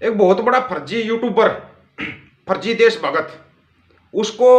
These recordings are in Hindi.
एक बहुत बड़ा फर्जी यूट्यूबर, फर्जी देशभगत, उसको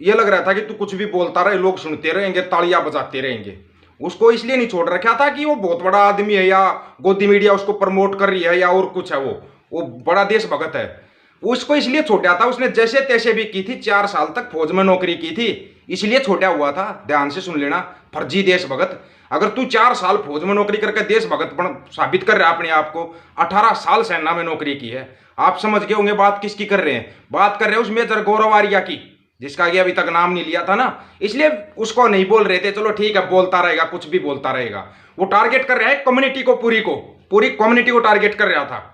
ये लग रहा था कि तू कुछ भी बोलता रहे, लोग सुनते रहेंगे, तालियां बजाते रहेंगे। उसको इसलिए नहीं छोड़ रखा था कि वो बहुत बड़ा आदमी है या गोदी मीडिया उसको प्रमोट कर रही है या और कुछ है, वो बड़ा देशभगत है। उसको इसलिए छोड़ा था, उसने जैसे तैसे भी की थी, 4 साल तक फौज में नौकरी की थी, इसलिए छोड़ा हुआ था। ध्यान से सुन लेना, फर्जी देशभगत। अगर तू 4 साल फौज में नौकरी करके देशभगत साबित कर रहा है अपने आप को, 18 साल सेना में नौकरी की है, आप समझ गए होंगे बात किसकी कर रहे हैं। बात कर रहे हैं उस मेजर गौरव आर्या की, जिसका कि अभी तक नाम नहीं लिया था ना, इसलिए उसको नहीं बोल रहे थे। चलो ठीक है, बोलता रहेगा, कुछ भी बोलता रहेगा। वो टारगेट कर रहा है कम्युनिटी को, पूरी कम्युनिटी को टारगेट कर रहा था।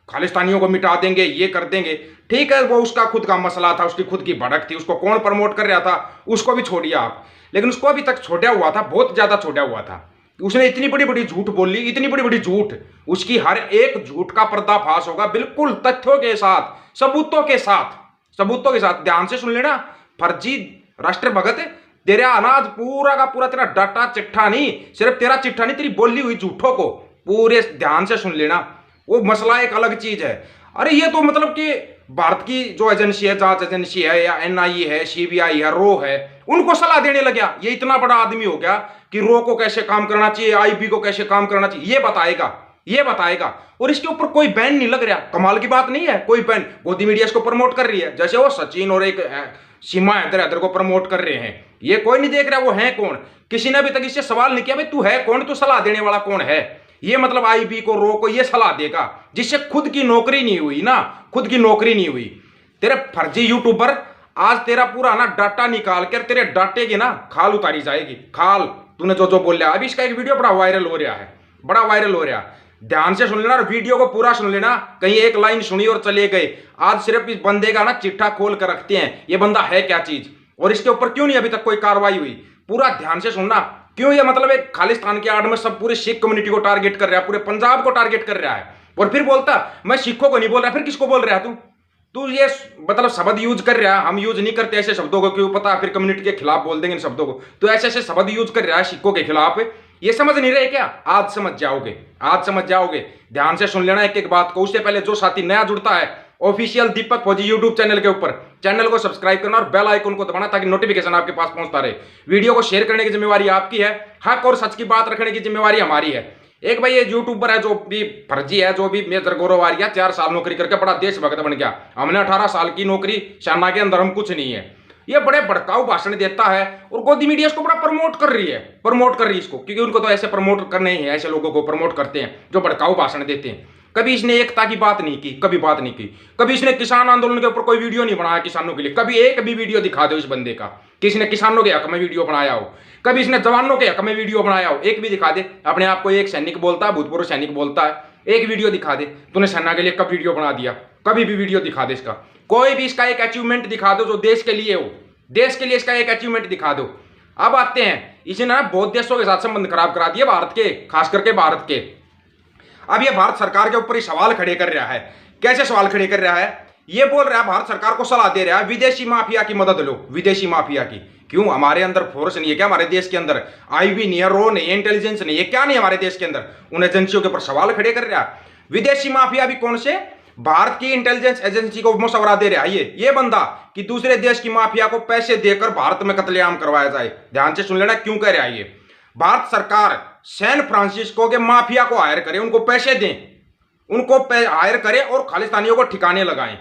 खालिस्तानियों को मिटा देंगे, ये कर देंगे। ठीक है, वो उसका खुद का मसला था, उसकी खुद की भड़क थी, उसको कौन प्रमोट कर रहा था उसको भी छोड़िए आप। लेकिन उसको अभी तक छोड़ा हुआ था, बहुत ज्यादा छोड़ा हुआ था। उसने इतनी बड़ी बड़ी झूठ बोली, इतनी बड़ी बड़ी झूठ, उसकी हर एक झूठ का पर्दाफाश होगा, बिल्कुल तथ्यों के साथ, सबूतों के साथ, सबूतों के साथ। ध्यान से सुन लेना, फर्जी राष्ट्रभगत, तेरा अनाज पूरा का पूरा, तेरा डाटा चिट्ठा नहीं, सिर्फ तेरा चिट्ठा नहीं, तेरी बोली हुई झूठों को पूरे ध्यान से सुन लेना। वो मसला एक अलग चीज है। अरे ये तो मतलब कि भारत की जो एजेंसी है, जांच एजेंसी है या एनआईए है, सीबीआई है, रो है, उनको सलाह देने लग गया। ये इतना बड़ा आदमी हो गया कि रो को कैसे काम करना चाहिए, आईबी को कैसे काम करना चाहिए, ये बताएगा, ये बताएगा। और इसके ऊपर कोई बैन नहीं लग रहा। कमाल की बात नहीं है, कोई बैन। गोदी मीडिया इसको प्रमोट कर रही है, जैसे वो सचिन और एक सीमा हैदर को प्रमोट कर रहे हैं। ये कोई नहीं देख रहा वो है कौन। किसी ने अभी तक इससे सवाल नहीं किया भाई तू है कौन, तू सलाह देने वाला कौन है। ये मतलब आईबी को, रो को ये सलाह देगा जिससे खुद की नौकरी नहीं हुई ना, खुद की नौकरी नहीं हुई। तेरे फर्जी यूट्यूबर, आज तेरा पूरा ना डाटा निकाल कर तेरे डाटे की ना खाल उतारी जाएगी, खाल। तूने जो जो बोल रहा है, अभी इसका एक वीडियो बड़ा वायरल हो रहा है, बड़ा वायरल हो रहा है। ध्यान से सुन लेना और वीडियो को पूरा सुन लेना, कहीं एक लाइन सुनी और चले गए। आज सिर्फ इस बंदे का ना चिट्ठा खोल कर रखते हैं, ये बंदा है क्या चीज और इसके ऊपर क्यों नहीं अभी तक कोई कार्रवाई हुई। पूरा ध्यान से सुनना, क्यों ये मतलब एक खालिस्तान की आड़ में सब पूरे सिख कम्युनिटी को टारगेट कर रहा है, पूरे पंजाब को टारगेट कर रहा है। और फिर बोलता मैं सिखों को नहीं बोल रहा, फिर किसको बोल रहा है तू? तू ये मतलब शब्द यूज कर रहा है, हम यूज नहीं करते ऐसे शब्दों को, क्यों पता फिर कम्युनिटी के खिलाफ बोल देंगे इन शब्दों को। तो ऐसे ऐसे शब्द यूज कर रहा है सिखों के खिलाफ, ये समझ नहीं रहे क्या? आज समझ जाओगे, आज समझ जाओगे। ध्यान से सुन लेना एक एक बात को। उससे पहले जो साथी नया जुड़ता है ऑफिशियल दीपक फौजी यूट्यूब चैनल के ऊपर, चैनल को सब्सक्राइब करना और बेल आइकन को दबाना ताकि नोटिफिकेशन आपके पास पहुंचता रहे। वीडियो को शेयर करने की जिम्मेवारी आपकी है, हक और सच की बात रखने की जिम्मेवारी हमारी है। एक भाई ये यूट्यूबर है जो भी फर्जी है, जो भी मेजर गौरव आर्या, 4 साल नौकरी करके बड़ा देशभक्त बन गया। हमने 18 साल की नौकरी, सेना के अंदर हम कुछ नहीं है। ये बड़े भड़काऊ भाषण देता है और गोदी मीडिया इसको बड़ा प्रमोट कर रही है, प्रमोट कर रही है इसको, क्योंकि उनको तो ऐसे प्रमोट करने ही है, ऐसे लोगों को प्रमोट करते हैं जो भड़काऊ भाषण देते हैं। कभी इसने एकता की बात नहीं की, कभी बात नहीं की। कभी इसने किसान आंदोलन के ऊपर कोई वीडियो नहीं बनाया किसानों के लिए। कभी एक भी वीडियो दिखा दो इस बंदे का कि इसने किसानों के हक में वीडियो बनाया हो, कभी इसने जवानों के हक में वीडियो बनाया हो, एक भी दिखा दे। अपने आप को एक सैनिक बोलता है, भूतपूर्व सैनिक बोलता है, एक वीडियो दिखा दे। तूने सेना के लिए कब वीडियो बना दिया? कभी भी वीडियो दिखा दे इसका, कोई भी इसका एक अचीवमेंट दिखा दो जो देश के लिए हो, देश के लिए इसका एक अचीवमेंट दिखा दो। अब आते हैं, इसने ना बहुत देशों के साथ संबंध खराब करा दिए भारत के, खास करके भारत के। अब ये भारत सरकार के ऊपर ही सवाल खड़े कर रहा है। कैसे सवाल खड़े कर रहा है? ये बोल रहा है भारत सरकार को सलाह दे रहा है विदेशी माफिया की मदद लो, विदेशी माफिया की। क्यों? हमारे अंदर फोर्स नहीं है क्या? हमारे देश के अंदर आईबी नहीं है, रो नहीं है, इंटेलिजेंस नहीं है, क्या नहीं हमारे देश के अंदर? उन एजेंसियों के ऊपर सवाल खड़े कर रहा है। विदेशी माफिया भी कौन से? भारत की इंटेलिजेंस एजेंसी को मशवरा दे रहा है ये बंदा कि दूसरे देश की माफिया को पैसे देकर भारत में कत्लेआम करवाया जाए। ध्यान से सुन लेना क्यों कह रहा है ये। भारत सरकार सैन फ्रांसिस्को के माफिया को हायर करे, उनको पैसे दें, उनको हायर करे और खालिस्तानियों को ठिकाने लगाएं।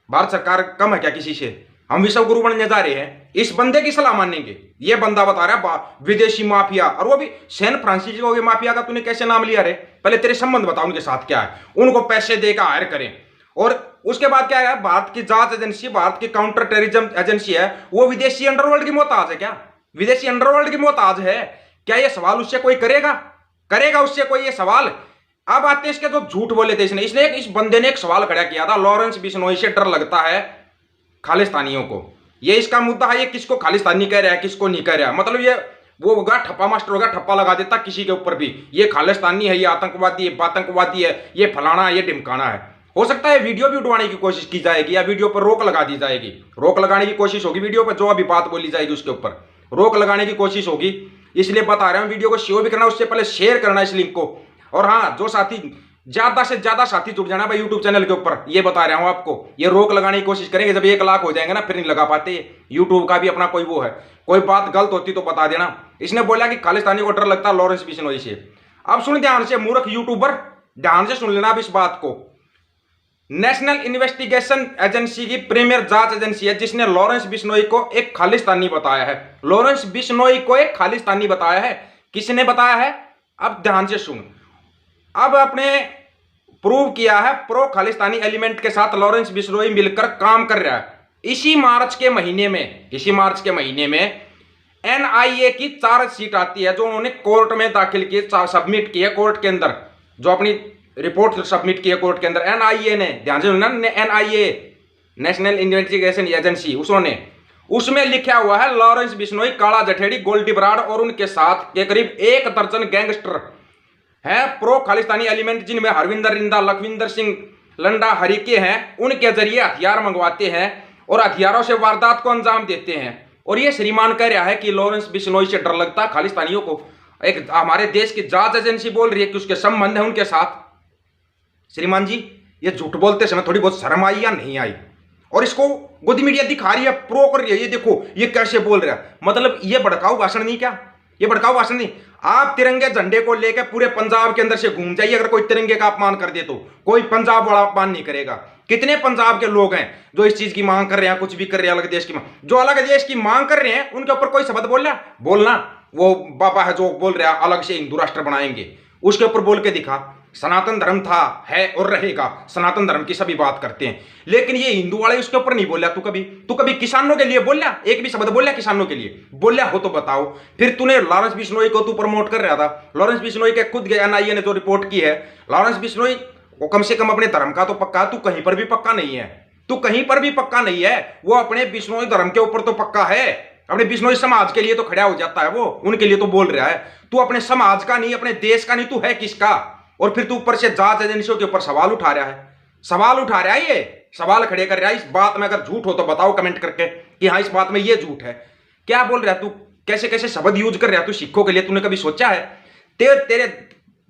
भारत सरकार कम है क्या किसी से? हम विश्व गुरु बनने जा रहे हैं, इस बंदे की सलाह मानेंगे? ये बंदा बता रहा है विदेशी माफिया, और वो भी सैन फ्रांसिस्को के माफिया का तूने कैसे नाम लिया रे? पहले तेरे संबंध बताओ उनके साथ क्या है, उनको पैसे देकर हायर करें। और उसके बाद क्या है? भारत की जांच एजेंसी, भारत की काउंटर टेररिज्म एजेंसी है, वो विदेशी अंडरवर्ल्ड की मोहताज है क्या? विदेशी अंडरवर्ल्ड की मोहताज है क्या? ये सवाल उससे कोई करेगा? करेगा उससे कोई ये सवाल? अब आते हैं इसके जो झूठ बोले थे इसने, इसलिए इस बंदे ने एक सवाल खड़ा किया था, लॉरेंस बिश्नोई से डर लगता है खालिस्तानियों को। ये इसका मुद्दा है, ये किसको खालिस्तानी कह रहा है, किसको नहीं कह रहा है। मतलब ये वो होगा ठप्पा मास्टर होगा, ठप्पा लगा देता किसी के ऊपर भी, ये खालिस्तानी है, ये आतंकवादी है, आतंकवादी है, ये फलाना है, ये ढिमकाना है। हो सकता है वीडियो भी उठवाने की कोशिश की जाएगी या वीडियो पर रोक लगा दी जाएगी, रोक लगाने की कोशिश होगी वीडियो पर, जो अभी बात बोली जाएगी उसके ऊपर रोक लगाने की कोशिश होगी। इसलिए बता रहा हूं वीडियो को शेयर भी करना, उससे पहले शेयर करना इस लिंक को। और हाँ, जो साथी ज्यादा से ज्यादा साथी जुड़ जाना भाई यूट्यूब चैनल के ऊपर, ये बता रहा हूं आपको। ये रोक लगाने की कोशिश करेंगे, जब 1 लाख हो जाएंगे ना फिर नहीं लगा पाते। यूट्यूब का भी अपना कोई वो है, कोई बात गलत होती तो बता देना। इसने बोला कि खालिस्तानी को डर लगता है लॉरेंस बिश्नोई से। अब सुन ध्यान से मूर्ख यूट्यूबर, ध्यान से सुन लेना अब इस बात को। नेशनल इन्वेस्टिगेशन एजेंसी की प्रीमियर जांच एजेंसी है जिसने लॉरेंस बिश्नोई को एक खालिस्तानी बताया है। लॉरेंस बिश्नोई को एक खालिस्तानी बताया है। किसने बताया है? अब ध्यान से सुन। अब अपने प्रूव किया है प्रो खालिस्तानी एलिमेंट के साथ लॉरेंस बिश्नोई मिलकर काम कर रहा है। इसी मार्च के महीने में एनआईए की चार्जशीट आती है जो उन्होंने कोर्ट में दाखिल की, सबमिट की है कोर्ट के अंदर, जो अपनी रिपोर्ट सबमिट की है कोर्ट के अंदर। एनआईए ने, ध्यान से सुनना, एनआईए नेशनल इन्वेस्टिगेशन एजेंसी, उसमें लिखा हुआ है लॉरेंस बिश्नोई, काला जठेड़ी, गोल्डी बराड़ और उनके साथ के करीब 1 दर्जन गैंगस्टर है प्रो खालिस्तानी एलिमेंट, जिनमें हरविंदर रिंदा, लखविंदर सिंह लंडा हरिके हैं, उनके जरिए हथियार मंगवाते हैं और हथियारों से वारदात को अंजाम देते हैं। और ये श्रीमान कह रहा है कि लॉरेंस बिश्नोई से डर लगता है खालिस्तानियों को। एक हमारे देश की जांच एजेंसी बोल रही है कि उसके संबंध है उनके साथ। श्रीमान जी, ये झूठ बोलते समय थोड़ी बहुत शर्म आई या नहीं आई? और इसको गोदी मीडिया दिखा रही है, प्रो कर रही है, ये देखो ये कैसे बोल रहा है। मतलब ये भड़काऊ भाषण नहीं क्या? ये भड़काऊ भाषण नहीं। आप तिरंगे झंडे को लेकर पूरे पंजाब के अंदर से घूम जाइए, अगर कोई तिरंगे का अपमान कर दे तो कोई पंजाब वाला अपमान नहीं करेगा। कितने पंजाब के लोग हैं जो इस चीज की मांग कर रहे हैं, कुछ भी कर रहे हैं अलग देश की मांग, जो अलग देश की मांग कर रहे हैं उनके ऊपर कोई शब्द बोलना। वो बाबा है जो बोल रहा है अलग से हिंदू राष्ट्र बनाएंगे, उसके ऊपर बोल के दिखा। सनातन धर्म था, है और रहेगा। सनातन धर्म की सभी बात करते हैं, लेकिन ये हिंदू वाले उसके ऊपर नहीं बोला। तू कभी किसानों के लिए बोला? एक भी शब्द बोला किसानों के लिए? बोला हो तो बताओ। फिर तूने लॉरेंस बिश्नोई को तू प्रमोट कर रहा था। लॉरेंस बिश्नोई के खुद एनआईए ने जो रिपोर्ट की है, लॉरेंस बिश्नोई वो कम से कम अपने धर्म का तो पक्का, तू कहीं पर भी पक्का नहीं है। वो अपने बिश्नोई धर्म के ऊपर तो पक्का है, अपने बिश्नोई समाज के लिए तो खड़ा हो जाता है, वो उनके लिए तो बोल रहा है। तू अपने समाज का नहीं, अपने देश का नहीं, तू है किसका? और फिर तू ऊपर से जांच एजेंसियों के ऊपर सवाल उठा रहा है। ये सवाल खड़े कर रहा है। इस बात में अगर झूठ हो तो बताओ कमेंट करके कि हाँ इस बात में ये झूठ है। क्या बोल रहा है तू? कैसे कैसे शब्द यूज कर रहा है तू सिखों के लिए? तूने कभी सोचा है? तेरे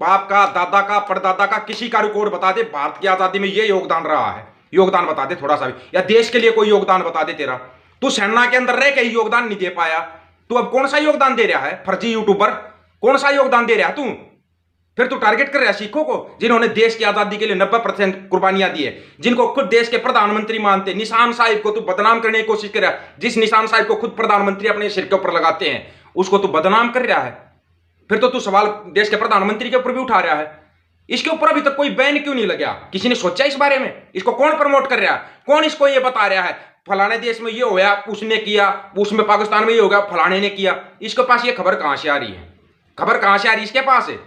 बाप का, दादा का, परदादा का किसी का रिकॉर्ड बता दे भारत की आजादी में ये योगदान रहा है, योगदान बता दे थोड़ा सा भी, या देश के लिए कोई योगदान बता दे तेरा। तू सेना के अंदर रह के ही योगदान नहीं दे पाया, तू अब कौन सा योगदान दे रहा है? फर्जी यूट्यूबर, कौन सा योगदान दे रहा है तू? फिर तू टारगेट कर रहा है सिखों को, जिन्होंने देश की आजादी के लिए 90% कुर्बानियां दी है, जिनको खुद देश के प्रधानमंत्री मानते। निशान साहिब को तू बदनाम करने की कोशिश कर रहा है। जिस निशान साहिब को खुद प्रधानमंत्री अपने सिर के ऊपर लगाते हैं, उसको तू बदनाम कर रहा है। फिर तो तू सवाल देश के प्रधानमंत्री के ऊपर भी उठा रहा है। इसके ऊपर अभी तक कोई बैन क्यों नहीं लगा? किसी ने सोचा इस बारे में? इसको कौन प्रमोट कर रहा है? कौन इसको ये बता रहा है फलाने देश में ये हो गया, उसने किया, उसमें पाकिस्तान में ये हो गया, फलाने ने किया? इसके पास ये खबर कहां से आ रही है? खबर कहां से आ रही इसके पास है?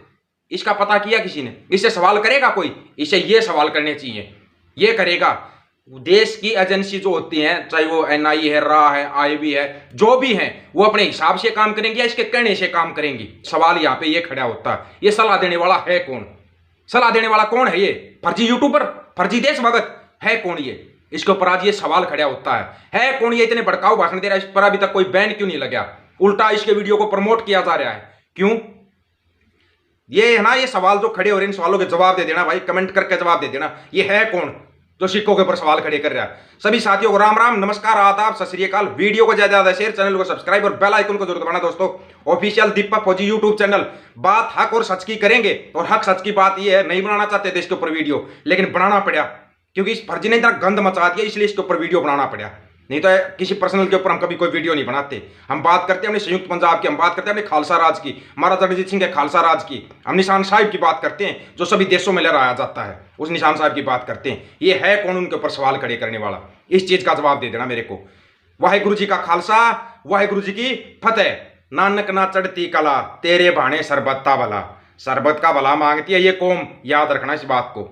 इसका पता किया किसी ने? इससे सवाल करेगा कोई? इसे ये सवाल करने चाहिए, ये करेगा। देश की एजेंसी जो होती हैं, चाहे वो एनआईए है, रा है, आईबी है, जो भी हैं, वो अपने हिसाब से काम करेंगे या इसके कहने से काम करेंगी? सवाल यहाँ पे ये खड़ा होता है। ये सलाह देने वाला है कौन? सलाह देने वाला कौन है? ये फर्जी यूट्यूबर, फर्जी देशभक्त है कौन ये? इसके ऊपर आज ये सवाल खड़ा होता है कौन ये? इतने भड़काऊ भाषण दे रहा है, इस पर अभी तक कोई बैन क्यों नहीं लगा? उल्टा इसके वीडियो को प्रमोट किया जा रहा है, क्यों? ये है ना, ये सवाल जो खड़े हो रहे हैं, इन सवालों के जवाब दे देना भाई, कमेंट करके जवाब दे देना। ये है कौन जो सिखों के ऊपर सवाल खड़े कर रहा है? सभी साथियों को राम राम, नमस्कार, आदाब, सत श्री अकाल। वीडियो को ज्यादा ज्यादा शेयर, चैनल को सब्सक्राइब और बेल आइकन को जरूर दबाना दोस्तों। ऑफिशियल दीपक फौजी यूट्यूब चैनल, बात हक और सच की करेंगे। और हक सच की बात ये है, नहीं बनाना चाहते थे इसके ऊपर वीडियो, लेकिन बनाना पड़ा क्योंकि इस फर्जी ने इतना गंद मचा दिया, इसलिए इसके ऊपर वीडियो बनाना पड़ा। नहीं तो किसी पर्सनल के ऊपर हम कभी कोई वीडियो नहीं बनाते। हम बात करते हैं अपने संयुक्त पंजाब की, हम बात करते हैं अपने खालसा राज की, महाराजा रणजीत सिंह के खालसा राज की। हम निशान साहिब की बात करते हैं जो सभी देशों में लहराया जाता है, उस निशान साहिब की बात करते हैं। ये है कौन उनके ऊपर सवाल खड़े करने वाला? इस चीज का जवाब दे देना मेरे को। वाहेगुरु जी का खालसा, वाहेगुरु जी की फतेह। नानक ना चढ़ती कला, तेरे भाने सरबत्ता भला। सरबत का भला मांगती है ये कौम, याद रखना इस बात को।